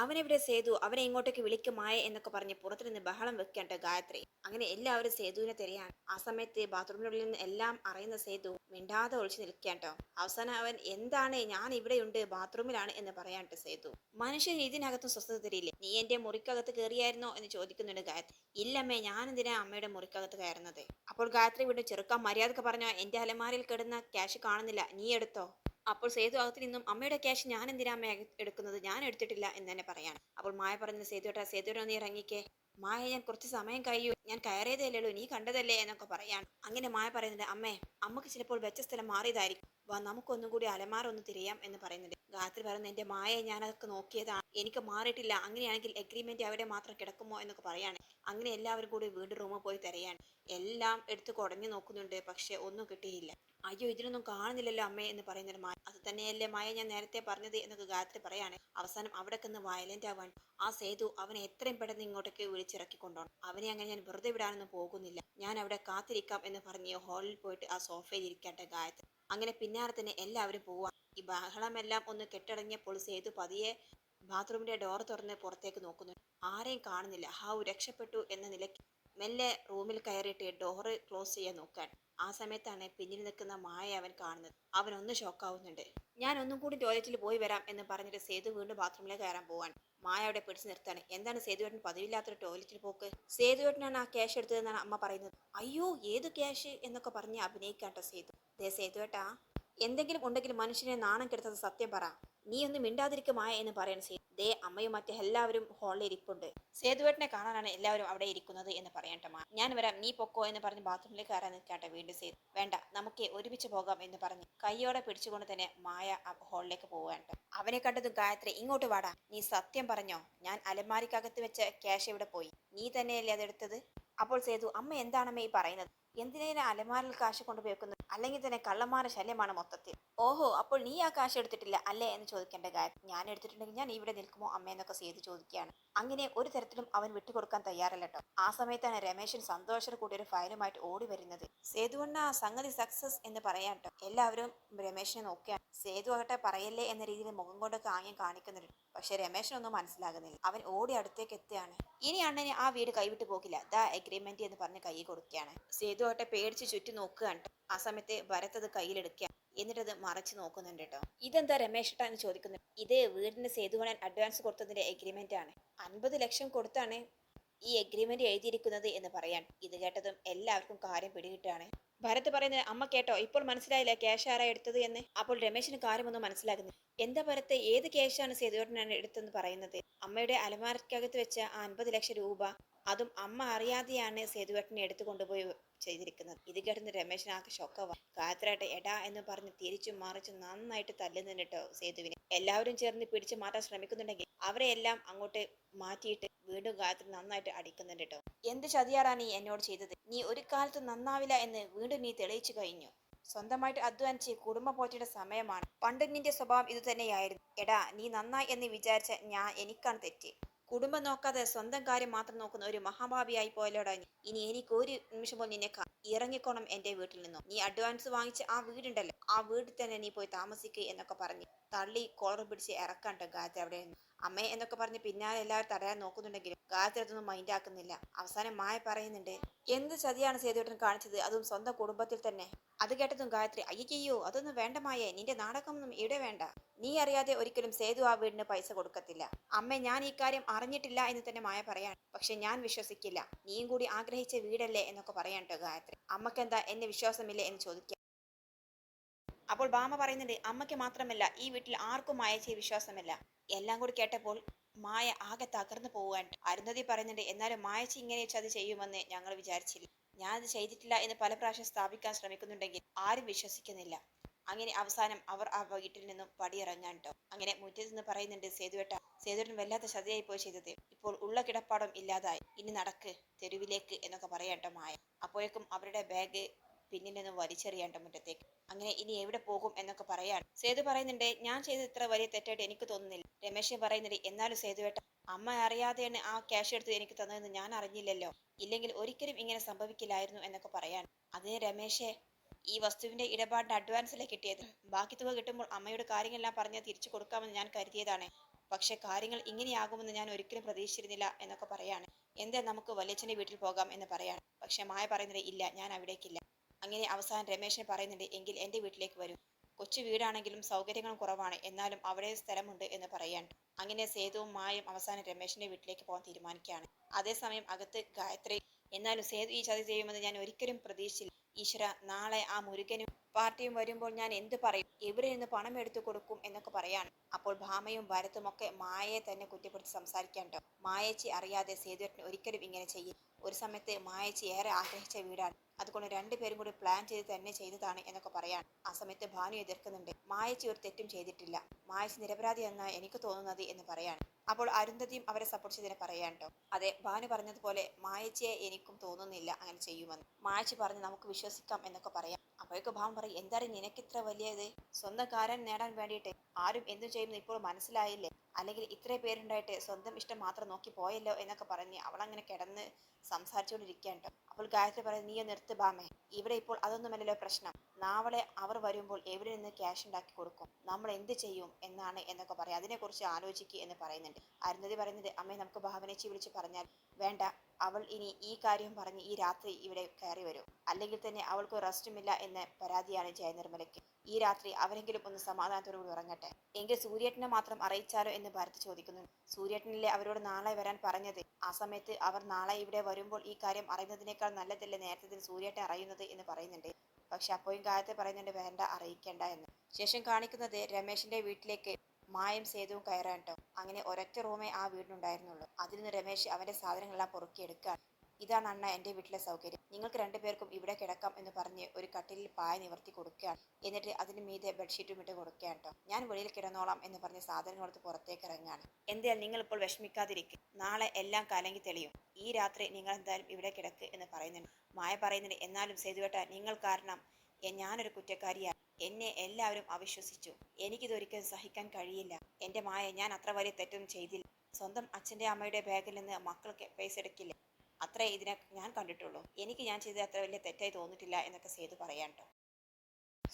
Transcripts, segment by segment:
അവനെവിടെ സേതു, അവനെ ഇങ്ങോട്ടേക്ക് വിളിക്കുമായ എന്നൊക്കെ പറഞ്ഞ് പുറത്തു നിന്ന് ബഹളം വെക്കണ്ട ഗായത്രി. അങ്ങനെ എല്ലാവരും സേതുവിനെ തിരയാണ്. ആ സമയത്ത് ബാത്റൂമിനുള്ളിൽ നിന്ന് എല്ലാം അറിയുന്ന സേതു മിണ്ടാതെ ഒളിച്ചു നിൽക്കാട്ടോ. അവസാനം അവൻ എന്താണ്, ഞാൻ ഇവിടെയുണ്ട്, ബാത്റൂമിലാണ് എന്ന് പറയാണ്ട് സേതു. മനുഷ്യൻ ഇതിനകത്തും സ്വസ്ഥത തരില്ലേ? നീ എന്റെ മുറിക്കകത്ത് കയറിയായിരുന്നോ എന്ന് ചോദിക്കുന്നുണ്ട് ഗായത്രി. ഇല്ലമ്മേ, ഞാൻ എന്തിനാ അമ്മയുടെ മുറിക്കകത്ത് കയറുന്നത്? അപ്പോൾ ഗായത്രി വീണ്ടും ചെറുക്കാൻ മര്യാദക്ക് പറഞ്ഞോ, എന്റെ അലമാരയിൽ കിടന്ന ക്യാഷ് കാണുന്നില്ല, നീ എടുത്തോ. അപ്പോൾ സേതു അകത്ത് നിന്നും അമ്മയുടെ ക്യാഷ് ഞാൻ എന്തിനാ അമ്മ എടുക്കുന്നത്, ഞാൻ എടുത്തിട്ടില്ല എന്ന് തന്നെ പറയാണ്. അപ്പോൾ മായ പറഞ്ഞത് സേതുവേട്ടാ നീ ഇറങ്ങിക്കേ. മായ, ഞാൻ കുറച്ച് സമയം കഴിയൂ, ഞാൻ കയറിയതേ അല്ലല്ലോ, നീ കണ്ടതല്ലേ എന്നൊക്കെ പറയാണ്. അങ്ങനെ മായ പറയുന്നുണ്ട്, അമ്മേ, അമ്മക്ക് ചിലപ്പോൾ വെച്ച സ്ഥലം മാറിയതായിരിക്കും, വാ നമുക്കൊന്നും കൂടി അലമാര ഒന്ന് തിരയാം എന്ന് പറയുന്നുണ്ട്. ഗായത്രി പറയുന്നത്, എന്റെ മായ, ഞാൻ അതൊക്കെ നോക്കിയതാണ്, എനിക്ക് മാറിയിട്ടില്ല, അങ്ങനെയാണെങ്കിൽ എഗ്രിമെന്റ് അവിടെ മാത്രം കിടക്കുമോ എന്നൊക്കെ പറയാണ്. അങ്ങനെ എല്ലാവരും കൂടി വീണ്ടും റൂമിൽ പോയി തിരയാണ്. എല്ലാം എടുത്ത് കുടഞ്ഞു നോക്കുന്നുണ്ട്, പക്ഷെ ഒന്നും കിട്ടിയില്ല. അയ്യോ, ഇതിനൊന്നും കാണുന്നില്ലല്ലോ അമ്മേ എന്ന് പറയുന്നൊരു മായ. അത് തന്നെയല്ലേ മായ ഞാൻ നേരത്തെ പറഞ്ഞത് എന്നൊക്കെ ഗായത്രി പറയാണ്. അവസാനം അവിടെ നിന്ന് വയലന്റ് ആവാൻ ആ സേതു അവനെ എത്രയും പെട്ടെന്ന് ഇങ്ങോട്ടേക്ക് വിളിച്ചിറക്കിക്കൊണ്ടോണം. അവനെ അങ്ങനെ ഞാൻ വെറുതെ വിടാനൊന്നും പോകുന്നില്ല, ഞാൻ അവിടെ കാത്തിരിക്കാം എന്ന് പറഞ്ഞ് ഹാളിൽ പോയിട്ട് ആ സോഫയിൽ ഇരിക്കട്ടെ ഗായത്രി. അങ്ങനെ പിന്നാലെ തന്നെ എല്ലാവരും പോവാ. ഈ ബഹളമെല്ലാം ഒന്ന് കെട്ടടങ്ങിയപ്പോൾ സേതു പതിയെ ബാത്റൂമിന്റെ ഡോർ തുറന്ന് പുറത്തേക്ക് നോക്കുന്നു. ആരെയും കാണുന്നില്ല. രക്ഷപ്പെട്ടു എന്ന നിലയ്ക്ക് മെല്ലെ റൂമിൽ കയറിയിട്ട് ഡോറ് ക്ലോസ് ചെയ്യാൻ നോക്കാൻ. ആ സമയത്താണ് പിന്നിൽ നിൽക്കുന്ന മായ അവൻ കാണുന്നത്. അവൻ ഒന്ന് ഷോക്കാവുന്നുണ്ട്. ഞാൻ ഒന്നും കൂടി ടോയ്ലറ്റിൽ പോയി വരാം എന്ന് പറഞ്ഞിട്ട് സേതു വീണ്ടും ബാത്റൂമിലേക്ക് കയറാൻ പോവാൻ. മായ അവിടെ പിടിച്ചു നിർത്താണ്. എന്താണ് സേതുവേട്ടൻ പതിവില്ലാത്തൊരു ടോയ്ലറ്റിൽ പോക്ക്? സേതുവേട്ടനാണ് ആ ക്യാഷ് എടുത്തതെന്നാണ് അമ്മ പറയുന്നത്. അയ്യോ, ഏത് ക്യാഷ് എന്നൊക്കെ പറഞ്ഞ് അഭിനയിക്കാട്ടോ സേതു. ദേ സേതുവേട്ടാ, എന്തെങ്കിലും ഉണ്ടെങ്കിൽ മനുഷ്യനെ നാണം കെടുത്തത് സത്യം പറ. നീ ഒന്ന് മിണ്ടാതിരിക്കുമായ എന്ന് പറയണം സേതു. ദേ അമ്മയും മറ്റേ എല്ലാവരും ഹാളിൽ ഇരിപ്പുണ്ട്. സേതുവേട്ടനെ കാണാനാണ് എല്ലാവരും അവിടെ ഇരിക്കുന്നത് എന്ന് പറയണ്ടമ്മ. ഞാൻ വരാം, നീ പൊക്കോ എന്ന് പറഞ്ഞ് ബാത്റൂമിലേക്ക് കയറാൻ നിൽക്കാട്ടെ വീണ്ടും സേതു. വേണ്ട, നമുക്ക് ഒരുമിച്ച് പോകാം എന്ന് പറഞ്ഞ് കൈയോടെ പിടിച്ചുകൊണ്ട് തന്നെ മായ ഹാളിലേക്ക് പോവാണ്ട്. അവനെ കണ്ടതും ഗായത്രി, ഇങ്ങോട്ട് വാടാ, നീ സത്യം പറഞ്ഞോ, ഞാൻ അലമാരിക്കകത്ത് വെച്ച ക്യാഷ് എവിടെ പോയി? നീ തന്നെയല്ലേ അതെടുത്തത്? അപ്പോൾ സേതു, അമ്മ എന്താണമ്മ ഈ പറയുന്നത്? എന്തിനാ അലമാരിൽ കാശ് കൊണ്ടുപോയി വെക്കുന്നത്? അല്ലെങ്കിൽ തന്നെ കള്ളന്മാരുടെ ശല്യമാണ് മൊത്തത്തിൽ. ഓഹോ, അപ്പോൾ നീ ആ കാശ് എടുത്തിട്ടില്ല അല്ലേ എന്ന് ചോദിക്കേണ്ട ഗായത്രി. ഞാൻ എടുത്തിട്ടുണ്ടെങ്കിൽ ഞാൻ ഇവിടെ നിൽക്കുമോ അമ്മയെന്നൊക്കെ സേതു ചോദിക്കുകയാണ്. അങ്ങനെ ഒരു തരത്തിലും അവൻ വിട്ടുകൊടുക്കാൻ തയ്യാറല്ലോ. ആ സമയത്താണ് രമേശൻ സന്തോഷത്തോടെ കൂടി ഒരു ഫയലുമായിട്ട് ഓടി വരുന്നത്. സേതുവണ്ണ, സംഗതി സക്സസ് എന്ന് പറയാട്ടോ. എല്ലാവരും രമേശിനെ നോക്കിയാണ്. സേതു ആകട്ടെ പറയല്ലേ എന്ന രീതിയിൽ മുഖം കൊണ്ടൊക്കെ ആംഗ്യം കാണിക്കുന്നുണ്ട്. പക്ഷെ രമേശനൊന്നും മനസ്സിലാകുന്നില്ല. അവൻ ഓടി അടുത്തേക്ക് എത്തുകയാണ്. ഇനി അണ്ണന് ആ വീട് കൈവിട്ട് പോകില്ല, ദ എഗ്രിമെന്റ് എന്ന് പറഞ്ഞ് കൈ കൊടുക്കുകയാണ്. സേതു ആകട്ടെ പേടിച്ച് ചുറ്റി നോക്കുകയാണ്. ആ സമയത്ത് ഭരത് അത് കയ്യിലെടുക്കുക. എന്നിട്ടത് മറച്ചു നോക്കുന്നുണ്ട് കേട്ടോ. ഇതെന്താ രമേശേട്ടാ എന്ന് ചോദിക്കുന്നു. ഇത് വീടിന് സേതുവണ്ണൻ അഡ്വാൻസ് കൊടുത്തതിന്റെ എഗ്രിമെന്റ് ആണ്. 50 ലക്ഷം കൊടുത്താണ് ഈ എഗ്രിമെന്റ് എഴുതിയിരിക്കുന്നത് എന്ന് പറയാൻ. ഇത് കേട്ടതും എല്ലാവർക്കും കാര്യം പിടികിട്ടാണ്. ഭരത് പറയുന്നത്, അമ്മ കേട്ടോ, ഇപ്പോൾ മനസ്സിലായില്ല ക്യാഷ് ആരാ എടുത്തത് എന്ന്? അപ്പോൾ രമേശിന് കാര്യമൊന്നും മനസ്സിലാകുന്നില്ല. എന്താ ഭരത്, ഏത് ക്യാഷാണ് സേതുവേട്ടനാണ് എടുത്തെന്ന് പറയുന്നത്? അമ്മയുടെ അലമാരക്കകത്ത് വെച്ച ആ 50 ലക്ഷം രൂപ, അതും അമ്മ അറിയാതെയാണ് സേതുവേട്ടനെ എടുത്തു കൊണ്ടുപോയി ചെയ്തിരിക്കുന്നത്. ഇത് കേട്ടുന്ന രമേശൻ ആകെ ഷോക്കാവാ. ഗായത്രിയായിട്ട് എടാ എന്ന് പറഞ്ഞ് തിരിച്ചും മറിച്ചും നന്നായിട്ട് തല്ലുന്നുണ്ട് കേട്ടോ സേതുവിനെ. എല്ലാവരും ചേർന്ന് പിടിച്ചു മാറ്റാൻ ശ്രമിക്കുന്നുണ്ടെങ്കിൽ അവരെ എല്ലാം അങ്ങോട്ട് മാറ്റിയിട്ട് വീണ്ടും ഗായത്രി നന്നായിട്ട് അടിക്കുന്നുണ്ട് കേട്ടോ. എന്ത് ചതിയാറാ നീ എന്നോട് ചെയ്തത്? നീ ഒരു കാലത്ത് നന്നാവില്ല എന്ന് വീണ്ടും നീ തെളിയിച്ചു കഴിഞ്ഞു. സ്വന്തമായിട്ട് അധ്വാനിച്ച് കുടുംബം പോറ്റിയുടെ സമയമാണ്. പണ്ട് നിന്റെ സ്വഭാവം ഇത് തന്നെയായിരുന്നു. എടാ, നീ നന്നായി എന്ന് വിചാരിച്ച എനിക്കാണ് തെറ്റ്. കുടുംബം നോക്കാതെ സ്വന്തം കാര്യം മാത്രം നോക്കുന്ന ഒരു മഹാഭാവിയായി പോയല്ലോടാ നീ. ഇനി എനിക്ക് ഒരു നിമിഷം പോലും നിന്നെ ഇറങ്ങിക്കോണം എന്റെ വീട്ടിൽ നിന്നും. നീ അഡ്വാൻസ് വാങ്ങിച്ച ആ വീടുണ്ടല്ലോ, ആ വീട്ടിൽ തന്നെ നീ പോയി താമസിക്കുക എന്നൊക്കെ പറഞ്ഞ് തള്ളി കോളർ പിടിച്ച് ഇറക്കാണ്ട് ഗായത്രി അവിടെ നിന്ന്. അമ്മേ എന്നൊക്കെ പറഞ്ഞ് പിന്നാലെ എല്ലാവരും തടയാൻ നോക്കുന്നുണ്ടെങ്കിലും ഗായത്രി അതൊന്നും മൈൻഡ് ആക്കുന്നില്ല. അവസാനം മായ പറയുന്നുണ്ട്, എന്ത് ചതിയാണ് സേതുവേട്ടൻ കാണിച്ചത്, അതും സ്വന്തം കുടുംബത്തിൽ തന്നെ. അത് കേട്ടതും ഗായത്രി, അയ്യോ അതൊന്നും വേണ്ട മായേ, നിന്റെ നാടകമൊന്നും ഇവിടെ വേണ്ട. നീ അറിയാതെ ഒരിക്കലും സേതു ആ വീടിന് പൈസ കൊടുക്കത്തില്ല. അമ്മ, ഞാൻ ഈ കാര്യം അറിഞ്ഞിട്ടില്ല എന്ന് തന്നെ മായ പറയാണ്. പക്ഷെ ഞാൻ വിശ്വസിക്കില്ല, നീയും കൂടി ആഗ്രഹിച്ച വീടല്ലേ എന്നൊക്കെ പറയാട്ടോ ഗായത്രി. അമ്മക്കെന്താ എന്നെ വിശ്വാസമില്ലേ എന്ന് ചോദിക്കാം. അപ്പോൾ ബാമ പറയുന്നുണ്ട്, അമ്മയ്ക്ക് മാത്രമല്ല ഈ വീട്ടിൽ ആർക്കും മായച്ചയെ വിശ്വാസമില്ല. എല്ലാം കൂടി കേട്ടപ്പോൾ മായ ആകെ തകർന്നു പോവാൻ. അരുന്ധതി പറയുന്നുണ്ട്, എന്നാലും മായച്ചി ഇങ്ങനെ ചതി ചെയ്യുമെന്ന് ഞങ്ങൾ വിചാരിച്ചില്ല. ഞാനത് ചെയ്തിട്ടില്ല എന്ന് പല പ്രാവശ്യം സ്ഥാപിക്കാൻ ശ്രമിക്കുന്നുണ്ടെങ്കിൽ ആരും വിശ്വസിക്കുന്നില്ല. അങ്ങനെ അവസാനം അവർ ആ വീട്ടിൽ നിന്നും പടിയിറങ്ങാൻ ട്ടോ. അങ്ങനെ മുറ്റത്ത് നിന്ന് പറയുന്നുണ്ട്, സേതുവേട്ടൻ വല്ലാത്ത ചതിയായി പോയി ചെയ്തത്. ഇപ്പോൾ ഉള്ള കിടപ്പാടം ഇല്ലാതായി, ഇനി നടക്ക് തെരുവിലേക്ക് എന്നൊക്കെ പറയാട്ടോ മായ. അപ്പോഴേക്കും അവരുടെ ബാഗ് പിന്നിൽ നിന്ന് വലിച്ചെറിയാണ്ട മുറ്റത്തേക്ക്. അങ്ങനെ ഇനി എവിടെ പോകും എന്നൊക്കെ പറയാൻ സേതു പറയുന്നുണ്ട്, ഞാൻ ചെയ്തത് ഇത്ര വലിയ തെറ്റായിട്ട് എനിക്ക് തോന്നുന്നില്ല. രമേശൻ പറയുന്നുണ്ട്, എന്നാലും സേതുവേട്ട, അമ്മ അറിയാതെയാണ് ആ ക്യാഷ് എടുത്ത് എനിക്ക് തന്നതെന്ന് ഞാൻ അറിഞ്ഞില്ലല്ലോ, ഇല്ലെങ്കിൽ ഒരിക്കലും ഇങ്ങനെ സംഭവിക്കില്ലായിരുന്നു എന്നൊക്കെ പറയാൻ. അതിന് രമേശെ, ഈ വസ്തുവിന്റെ ഇടപാടിന്റെ അഡ്വാൻസിലെ കിട്ടിയത്, ബാക്കി തുക കിട്ടുമ്പോൾ അമ്മയുടെ കാര്യങ്ങളെല്ലാം പറഞ്ഞ് തിരിച്ചു കൊടുക്കാമെന്ന് ഞാൻ കരുതിയതാണ്. പക്ഷെ കാര്യങ്ങൾ ഇങ്ങനെയാകുമെന്ന് ഞാൻ ഒരിക്കലും പ്രതീക്ഷിച്ചിരുന്നില്ല എന്നൊക്കെ പറയാണ്. എന്താ നമുക്ക് വല്യച്ഛന്റെ വീട്ടിൽ പോകാം എന്ന് പറയാണ്. പക്ഷെ മായ പറയുന്നത് ഇല്ല, ഞാൻ അവിടേക്കില്ല. അങ്ങനെ അവസാനം രമേശിനെ പറയുന്നുണ്ട്, എങ്കിൽ എൻ്റെ വീട്ടിലേക്ക് വരൂ. കൊച്ചു വീടാണെങ്കിലും സൗകര്യങ്ങളും കുറവാണ്, എന്നാലും അവിടെ സ്ഥലമുണ്ട് എന്ന് പറയാൻ. അങ്ങനെ സേതുവും മായും അവസാനം രമേശിന്റെ വീട്ടിലേക്ക് പോകാൻ തീരുമാനിക്കുകയാണ്. അതേസമയം അകത്ത് ഗായത്രി, എന്നാലും സേതു ഈ ചതി ചെയ്യുമെന്ന് ഞാൻ ഒരിക്കലും പ്രതീക്ഷിച്ചില്ല. ഈശ്വര, നാളെ ആ മുരുകനും പാർട്ടിയും വരുമ്പോൾ ഞാൻ എന്ത് പറയും, എവിടെ നിന്ന് പണം എടുത്തു കൊടുക്കും എന്നൊക്കെ പറയാണ്. അപ്പോൾ ഭാമയും ഭരത്തും ഒക്കെ മായയെ തന്നെ കുറ്റപ്പെടുത്തി സംസാരിക്കാണ്ടോ. മായേച്ചി അറിയാതെ സേതുവേട്ടൻ ഒരിക്കലും ഇങ്ങനെ ചെയ്യും. ഒരു സമയത്ത് മായേച്ചി ഏറെ ആഗ്രഹിച്ച വീടാണ്, അതുകൊണ്ട് രണ്ടുപേരും കൂടി പ്ലാൻ ചെയ്ത് തന്നെ ചെയ്തതാണ് എന്നൊക്കെ പറയാണ്. ആ സമയത്ത് ഭാനു എതിർക്കുന്നുണ്ട്. മായേച്ചി ഒരു തെറ്റും ചെയ്തിട്ടില്ല, മായേച്ചി നിരപരാധി എന്നാണ് എനിക്ക് തോന്നുന്നത് എന്ന് പറയാണ്. അപ്പോൾ അരുന്ധതിയും അവരെ സപ്പോർട്ട് ചെയ്തതിനെ പറയാണ്ടോ. അതെ, ഭാനു പറഞ്ഞതുപോലെ മായേച്ചിയെ എനിക്കും തോന്നുന്നില്ല അങ്ങനെ ചെയ്യുമെന്ന്. മായേച്ചി പറഞ്ഞ് നമുക്ക് വിശ്വസിക്കാം എന്നൊക്കെ പറയാം. അപ്പോഴേക്ക് ഭാവൻ പറയും, എന്താണ് നിനക്കിത്ര വലിയത്? സ്വന്തം കാര്യം നേടാൻ വേണ്ടിയിട്ട് ആരും എന്തും ചെയ്യുമെന്ന് ഇപ്പോൾ മനസ്സിലായില്ലേ? അല്ലെങ്കിൽ ഇത്രേ പേരുണ്ടായിട്ട് സ്വന്തം ഇഷ്ടം മാത്രം നോക്കി പോയല്ലോ എന്നൊക്കെ പറഞ്ഞ് അവളങ്ങനെ കിടന്ന് സംസാരിച്ചുകൊണ്ടിരിക്കുകയാണ്. അപ്പോൾ ഗായത്രി പറയും, നീ നിർത്ത് ഭാമേ, ഇവിടെ ഇപ്പോൾ അതൊന്നുമല്ലല്ലോ പ്രശ്നം. നാളെ അവർ വരുമ്പോൾ എവിടെ നിന്ന് ക്യാഷ് ഉണ്ടാക്കി കൊടുക്കും, നമ്മൾ എന്ത് ചെയ്യും എന്നാണ് എന്നൊക്കെ പറയാം. അതിനെക്കുറിച്ച് ആലോചിക്കുക എന്ന് പറയുന്നുണ്ട്. അരുന്ധതി പറയുന്നത്, അമ്മേ നമുക്ക് ഭാവനേച്ചി വിളിച്ച് പറഞ്ഞാൽ. വേണ്ട, അവൾ ഇനി ഈ കാര്യം പറഞ്ഞ് ഈ രാത്രി ഇവിടെ കയറി വരും, അല്ലെങ്കിൽ തന്നെ അവൾക്ക് റെസ്റ്റുമില്ല എന്ന പരാതിയാണ് ജയനിർമ്മലയ്ക്ക്. ഈ രാത്രി അവരെങ്കിലും ഒന്ന് സമാധാനത്തോടുകൂടി ഉറങ്ങട്ടെ. എങ്കിൽ സൂര്യേട്ടനെ മാത്രം അറിയിച്ചാലോ എന്ന് ഭരത് ചോദിക്കുന്നു. സൂര്യേട്ടനിലെ അവരോട് നാളെ വരാൻ പറഞ്ഞത്. ആ സമയത്ത് അവർ നാളെ ഇവിടെ വരുമ്പോൾ ഈ കാര്യം അറിയുന്നതിനേക്കാൾ നല്ലതല്ലേ നേരത്തെ തന്നെ സൂര്യേട്ടൻ അറിയുന്നത് എന്ന് പറയുന്നുണ്ട്. പക്ഷെ അപ്പോഴും ഗായത്രി പറയുന്നുണ്ട്, വേണ്ട, അറിയിക്കേണ്ട എന്ന്. ശേഷം കാണിക്കുന്നത് രമേശിന്റെ വീട്ടിലേക്ക് മായും സേതുവും കയറാട്ടോ. അങ്ങനെ ഒരൊറ്റ റൂമേ ആ വീടിനുണ്ടായിരുന്നുള്ളൂ. അതിൽ നിന്ന് രമേശ് അവന്റെ സാധനങ്ങളെല്ലാം പൊറുക്കിയെടുക്കുകയാണ്. ഇതാണ് അണ്ണ എൻ്റെ വീട്ടിലെ സൗകര്യം, നിങ്ങൾക്ക് രണ്ടുപേർക്കും ഇവിടെ കിടക്കാം എന്ന് പറഞ്ഞ് ഒരു കട്ടിലിൽ പായ നിവർത്തി കൊടുക്കുകയാണ്. എന്നിട്ട് അതിന് മീതെ ബെഡ്ഷീറ്റും ഇട്ട് കൊടുക്കുകയാണ് കേട്ടോ. ഞാൻ വെളിയിൽ കിടന്നോളാം എന്ന് പറഞ്ഞ് സാധനങ്ങൾ എടുത്ത് പുറത്തേക്ക് ഇറങ്ങാണ്. എന്തായാലും നിങ്ങൾ ഇപ്പോൾ വിഷമിക്കാതിരിക്കും, നാളെ എല്ലാം കലങ്ങി തെളിയും. ഈ രാത്രി നിങ്ങൾ എന്തായാലും ഇവിടെ കിടക്ക് എന്ന് പറയുന്നുണ്ട്. മായ പറയുന്നുണ്ട്, എന്നാലും സേതുവേട്ട, നിങ്ങൾ കാരണം ഞാനൊരു കുറ്റക്കാരിയാണ്. എന്നെ എല്ലാവരും അവിശ്വസിച്ചു. എനിക്കിതൊരിക്കലും സഹിക്കാൻ കഴിയില്ല. എൻ്റെ മായ, ഞാൻ അത്ര വലിയ തെറ്റൊന്നും ചെയ്തില്ല. സ്വന്തം അച്ഛൻ്റെ അമ്മയുടെ ബാഗിൽ നിന്ന് മക്കൾക്ക് പൈസ എടുക്കില്ല, അത്രേ ഇതിനെ ഞാൻ കണ്ടിട്ടുള്ളൂ. എനിക്ക് ഞാൻ ചെയ്തത് അത്ര വലിയ തെറ്റായി തോന്നിയിട്ടില്ല എന്നൊക്കെ സേതു പറയാട്ടോ.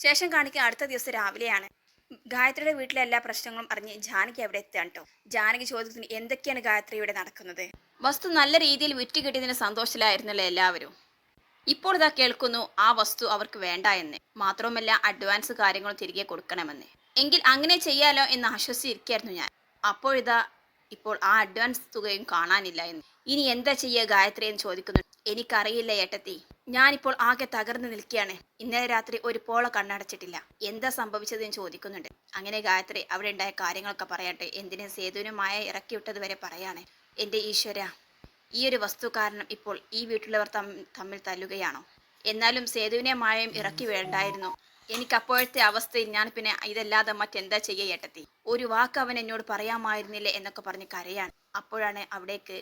ശേഷം കാണിക്കുക അടുത്ത ദിവസം രാവിലെയാണ്. ഗായത്രിയുടെ വീട്ടിലെ എല്ലാ പ്രശ്നങ്ങളും അറിഞ്ഞ് ജാനകി അവിടെ എത്തുകയാണ് കേട്ടോ. ജാനകി ചോദിക്കുന്നു, എന്തൊക്കെയാണ് ഗായത്രി ഇവിടെ നടക്കുന്നത്? വസ്തു നല്ല രീതിയിൽ വിറ്റ് കിട്ടിയതിന് സന്തോഷത്തിലായിരുന്നല്ലോ എല്ലാവരും. ഇപ്പോൾ ഇതാ കേൾക്കുന്നു ആ വസ്തു അവർക്ക് വേണ്ട എന്ന്, മാത്രവുമല്ല അഡ്വാൻസ് കാര്യങ്ങളും തിരികെ കൊടുക്കണമെന്ന്. എങ്കിൽ അങ്ങനെ ചെയ്യാലോ എന്ന് ആശ്വസിച്ചിരിക്കുകയായിരുന്നു ഞാൻ. അപ്പോഴിതാ ഇപ്പോൾ ആ അഡ്വാൻസ് തുകയും കാണാനില്ല എന്ന്. ഇനി എന്താ ചെയ്യുക ഗായത്രി എന്ന് ചോദിക്കുന്നു. എനിക്കറിയില്ല ഏട്ടത്തി, ഞാനിപ്പോൾ ആകെ തകർന്നു നിൽക്കുകയാണ്. ഇന്നലെ രാത്രി ഒരു പോള കണ്ണടച്ചിട്ടില്ല, എന്താ സംഭവിച്ചതെന്ന് ചോദിക്കുന്നുണ്ട്. അങ്ങനെ ഗായത്രി അവിടെ ഉണ്ടായ കാര്യങ്ങളൊക്കെ പറയട്ടെ. എന്തിനും സേതുവിനുമായ ഇറക്കിവിട്ടത് വരെ പറയാണ്. എൻ്റെ ഈശ്വര, ഈ ഒരു വസ്തു കാരണം ഇപ്പോൾ ഈ വീട്ടിലുള്ളവർ തമ്മിൽ തല്ലുകയാണോ? എന്നാലും സേതുവിനെ മായയും ഇറക്കി വേണ്ടായിരുന്നു. എനിക്കപ്പോഴത്തെ അവസ്ഥയിൽ ഞാൻ പിന്നെ ഇതല്ലാതെ മറ്റെന്താ ചെയ്യുക ഏട്ടത്തി? ഒരു വാക്ക് അവൻ എന്നോട് പറയാമായിരുന്നില്ലേ എന്നൊക്കെ പറഞ്ഞ് കരയാണ്. അപ്പോഴാണ് അവിടേക്ക്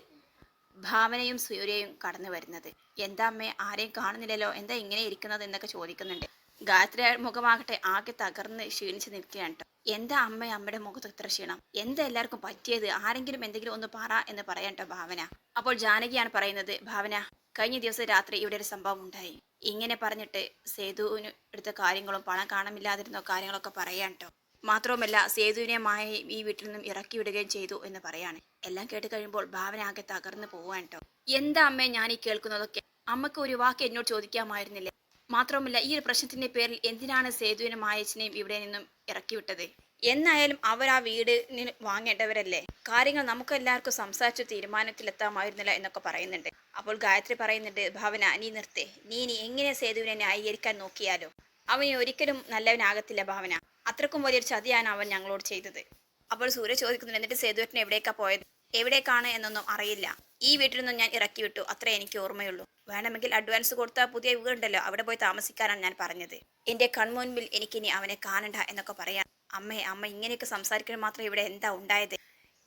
ഭാവനയും സൂര്യയും കടന്നു വരുന്നത്. എന്താ അമ്മേ, ആരെയും കാണുന്നില്ലല്ലോ, എന്താ ഇങ്ങനെ ഇരിക്കുന്നത് എന്നൊക്കെ ചോദിക്കുന്നുണ്ട്. ഗായത്രി മുഖമാകട്ടെ ആകെ തകർന്ന് ക്ഷീണിച്ച് നിൽക്കുകയാണ് കേട്ടോ. എന്താ അമ്മ, അമ്മയുടെ മുഖത്ത് ഇത്ര ക്ഷീണം? എന്താ എല്ലാവർക്കും പറ്റിയത്? ആരെങ്കിലും എന്തെങ്കിലും ഒന്ന് പറ എന്ന് പറയട്ടോ ഭാവന. അപ്പോൾ ജാനകിയാണ് പറയുന്നത്, ഭാവന, കഴിഞ്ഞ ദിവസം രാത്രി ഇവിടെ ഒരു സംഭവം ഉണ്ടായി. ഇങ്ങനെ പറഞ്ഞിട്ട് സേതുവിന് എടുത്ത കാര്യങ്ങളും പണം കാണാമില്ലാതിരുന്ന കാര്യങ്ങളൊക്കെ പറയാൻ കേട്ടോ. മാത്രവുമല്ല സേതുവിനെ മായ ഈ വീട്ടിൽ നിന്നും ഇറക്കി വിടുകയും ചെയ്തു എന്ന് പറയാണ്. എല്ലാം കേട്ട് കഴിയുമ്പോൾ ഭാവന ആകെ തകർന്നു പോവാൻ കേട്ടോ. എന്താ അമ്മേ ഞാൻ ഈ കേൾക്കുന്നതൊക്കെ? അമ്മക്ക് ഒരു വാക്ക് എന്നോട് ചോദിക്കാമായിരുന്നില്ലേ? മാത്രവുമല്ല ഈ ഒരു പ്രശ്നത്തിന്റെ പേരിൽ എന്തിനാണ് സേതുവിനും മായച്ചനെയും ഇവിടെ നിന്നും ഇറക്കി വിട്ടത്? എന്നായാലും അവർ ആ വീട് വാങ്ങേണ്ടവരല്ലേ? കാര്യങ്ങൾ നമുക്കെല്ലാവർക്കും സംസാരിച്ച് തീരുമാനത്തിലെത്താമായിരുന്നില്ല എന്നൊക്കെ പറയുന്നുണ്ട്. അപ്പോൾ ഗായത്രി പറയുന്നുണ്ട്, ഭാവന നീ നിർത്തേ, നീ ഇനി എങ്ങനെ സേതുവിനെ ന്യായീകരിക്കാൻ നോക്കിയാലോ? അവൻ ഒരിക്കലും നല്ലവനാകത്തില്ല ഭാവന, അത്രക്കും വലിയൊരു ചതിയാണ് അവൻ ഞങ്ങളോട് ചെയ്തത്. അപ്പോൾ സൂര്യ ചോദിക്കുന്നുണ്ട്, എന്നിട്ട് സേതുവേട്ടൻ എവിടേക്കാ പോയത്? എവിടേക്കാണ് എന്നൊന്നും അറിയില്ല. ഈ വീട്ടിൽ നിന്നും ഞാൻ ഇറക്കി വിട്ടു, അത്രേ എനിക്ക് ഓർമ്മയുള്ളൂ. വേണമെങ്കിൽ അഡ്വാൻസ് കൊടുത്താൽ പുതിയ വീടുണ്ടല്ലോ, അവിടെ പോയി താമസിക്കാനാണ് ഞാൻ പറഞ്ഞത്. എൻ്റെ കൺമുൻപിൽ എനിക്കിനി അവനെ കാണണ്ട എന്നൊക്കെ പറയാം. അമ്മ ഇങ്ങനെയൊക്കെ സംസാരിക്കാൻ മാത്രം ഇവിടെ എന്താ ഉണ്ടായത്?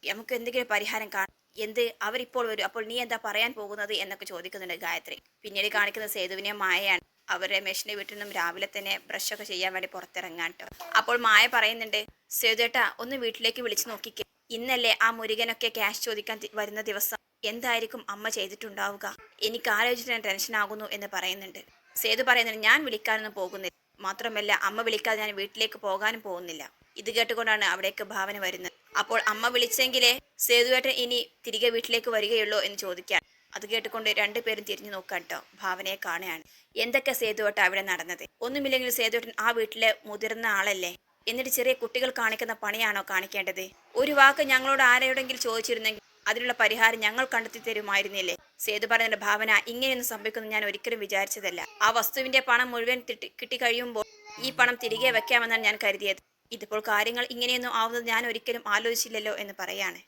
നമുക്ക് എന്തെങ്കിലും പരിഹാരം കാണാം. എന്ത്? അവരിപ്പോൾ വരും, അപ്പോൾ നീ എന്താ പറയാൻ പോകുന്നത് എന്നൊക്കെ ചോദിക്കുന്നുണ്ട് ഗായത്രി. പിന്നീട് കാണിക്കുന്ന സേതുവിനെ മായയാണ്. അവർ രമേശിന്റെ വീട്ടിൽ നിന്നും രാവിലെ തന്നെ ബ്രഷൊക്കെ ചെയ്യാൻ വേണ്ടി പുറത്തിറങ്ങാൻ കേട്ടോ. അപ്പോൾ മായ പറയുന്നുണ്ട്, സേതുവേട്ടാ ഒന്ന് വീട്ടിലേക്ക് വിളിച്ചു നോക്കിക്കേ, ഇന്നല്ലേ ആ മുരുകനൊക്കെ ക്യാഷ് ചോദിക്കാൻ വരുന്ന ദിവസം. എന്തായിരിക്കും അമ്മ ചെയ്തിട്ടുണ്ടാവുക? എനിക്ക് ആലോചിച്ചിട്ട് ടെൻഷൻ ആകുന്നു എന്ന് പറയുന്നുണ്ട്. സേതു പറയുന്നുണ്ട്, ഞാൻ വിളിക്കാനൊന്നും പോകുന്നില്ല, മാത്രമല്ല അമ്മ വിളിക്കാതെ ഞാൻ വീട്ടിലേക്ക് പോകാനും പോകുന്നില്ല. ഇത് കേട്ടുകൊണ്ടാണ് അവിടേക്ക് ഭാവന വരുന്നത്. അപ്പോൾ അമ്മ വിളിച്ചെങ്കിലേ സേതുവേട്ടൻ ഇനി തിരികെ വീട്ടിലേക്ക് വരികയുള്ളൂ എന്ന് ചോദിക്കാൻ. അത് കേട്ടുകൊണ്ട് രണ്ടുപേരും തിരിഞ്ഞു നോക്കാൻ കേട്ടോ ഭാവനയെ കാണുകയാണ്. എന്തൊക്കെ സേതുവേട്ട അവിടെ നടന്നത്? ഒന്നുമില്ലെങ്കിൽ സേതുവേട്ടൻ ആ വീട്ടിലെ മുതിർന്ന ആളല്ലേ, എന്നിട്ട് ചെറിയ കുട്ടികൾ കാണിക്കുന്ന പണിയാണോ കാണിക്കേണ്ടത്? ഒരു വാക്ക് ഞങ്ങളോട് ആരോടെങ്കിലും ചോദിച്ചിരുന്നെങ്കിൽ അതിനുള്ള പരിഹാരം ഞങ്ങൾ കണ്ടെത്തി തരുമായിരുന്നില്ലേ? സേതു പറഞ്ഞ ഭാവന, ഇങ്ങനെയൊന്നും സംഭവിക്കുന്നു ഞാൻ ഒരിക്കലും വിചാരിച്ചതല്ല. ആ വസ്തുവിന്റെ പണം മുഴുവൻ കിട്ടിക്കഴിയുമ്പോൾ ഈ പണം തിരികെ വെക്കാമെന്നാണ് ഞാൻ കരുതിയത്. ഇതിപ്പോൾ കാര്യങ്ങൾ ഇങ്ങനെയൊന്നും ആവുന്നത് ഞാൻ ഒരിക്കലും ആലോചിച്ചില്ലല്ലോ എന്ന് പറയാണ്.